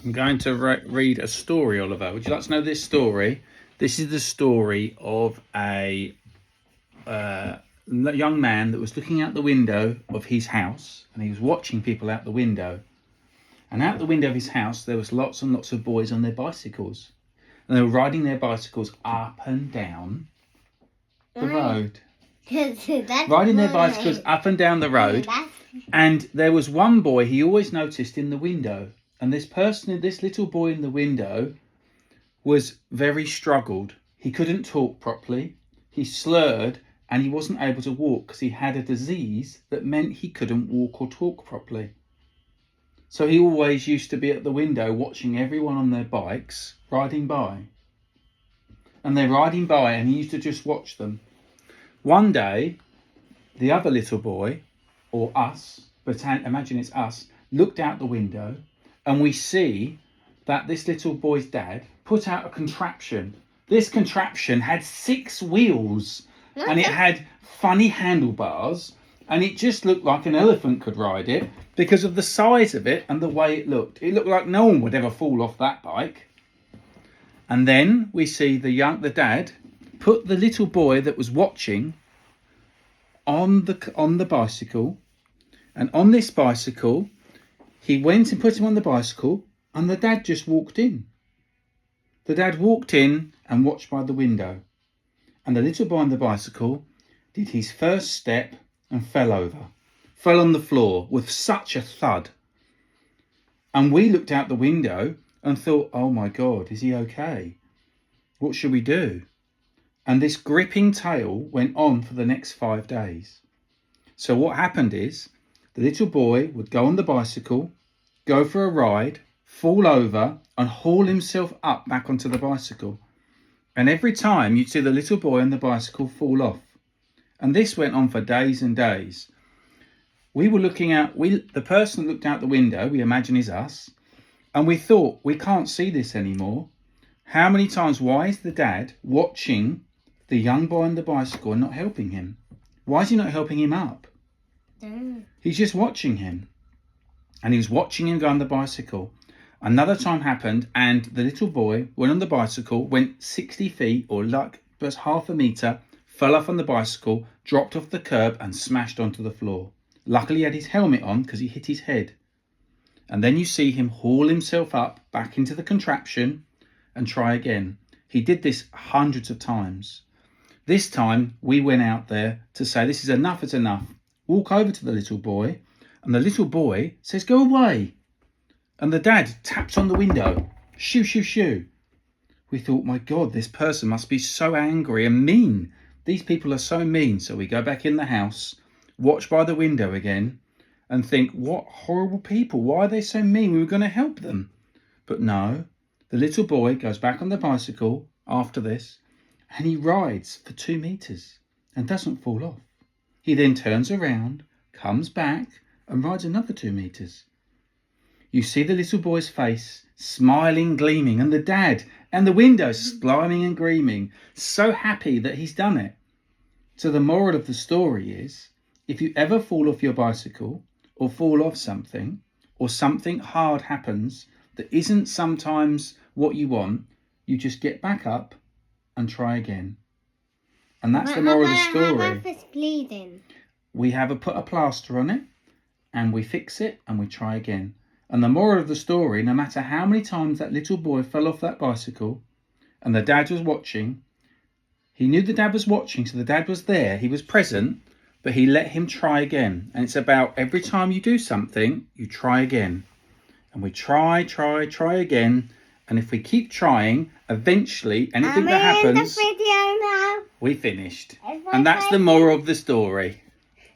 I'm going to read a story, Oliver. Would you like to know this story? This is the story of a young man that was looking out the window of his house, and he was watching people out the window. And out the window of his house, there was lots and lots of boys on their bicycles. And they were riding their bicycles up and down the road. Riding their bicycles up and down the road. And there was one boy he always noticed in the window. And this little boy in the window was very struggled. He couldn't talk properly. He slurred and he wasn't able to walk because he had a disease that meant he couldn't walk or talk properly. So he always used to be at the window watching everyone on their bikes riding by. And they're riding by and he used to just watch them. One day, the other little boy, or us, but imagine it's us, looked out the window and we see that this little boy's dad put out a contraption. This contraption had 6 wheels and it had funny handlebars and it just looked like an elephant could ride it because of the size of it and the way it looked. It looked like no one would ever fall off that bike. And then we see the dad put the little boy that was watching on the bicycle, and on this bicycle he went and put him on the bicycle, and the dad just walked in. The dad walked in and watched by the window, and the little boy on the bicycle did his first step and fell on the floor with such a thud. And we looked out the window and thought, oh my God, is he okay? What should we do? And this gripping tale went on for the next 5 days. So what happened is the little boy would go on the bicycle, go for a ride, fall over and haul himself up back onto the bicycle. And every time you'd see the little boy on the bicycle fall off. And this went on for days and days. We were looking out, the person that looked out the window, we imagine is us, and we thought, we can't see this anymore. How many times, why is the dad watching the young boy on the bicycle and not helping him? Why is he not helping him up? He's just watching him. And he was watching him go on the bicycle. Another time happened and the little boy went on the bicycle, went 60 feet or like just half a metre, fell off on the bicycle, dropped off the curb and smashed onto the floor. Luckily he had his helmet on because he hit his head. And then you see him haul himself up back into the contraption and try again. He did this hundreds of times. This time we went out there to say, this is enough, it's enough. Walk over to the little boy, and the little boy says, go away. And the dad taps on the window, shoo, shoo, shoo. We thought, my God, this person must be so angry and mean. These people are so mean. So we go back in the house, watch by the window again, and think, what horrible people. Why are they so mean? We were going to help them. But no, the little boy goes back on the bicycle after this, and he rides for 2 meters and doesn't fall off. He then turns around, comes back, and rides another 2 meters. You see the little boy's face, smiling, gleaming, and the dad and the window sliming and gleaming, so happy that he's done it. So the moral of the story is, if you ever fall off your bicycle, or fall off something, or something hard happens that isn't sometimes what you want, you just get back up and try again. And that's the moral of the story. My mouth is bleeding. We put a plaster on it, and we fix it, and we try again. And the moral of the story, no matter how many times that little boy fell off that bicycle, and the dad was watching, he knew the dad was watching, so the dad was there, he was present, but he let him try again. And it's about every time you do something, you try again. And we try again. And if we keep trying, eventually, anything that happens, the video now. we finished. And that's the moral of the story.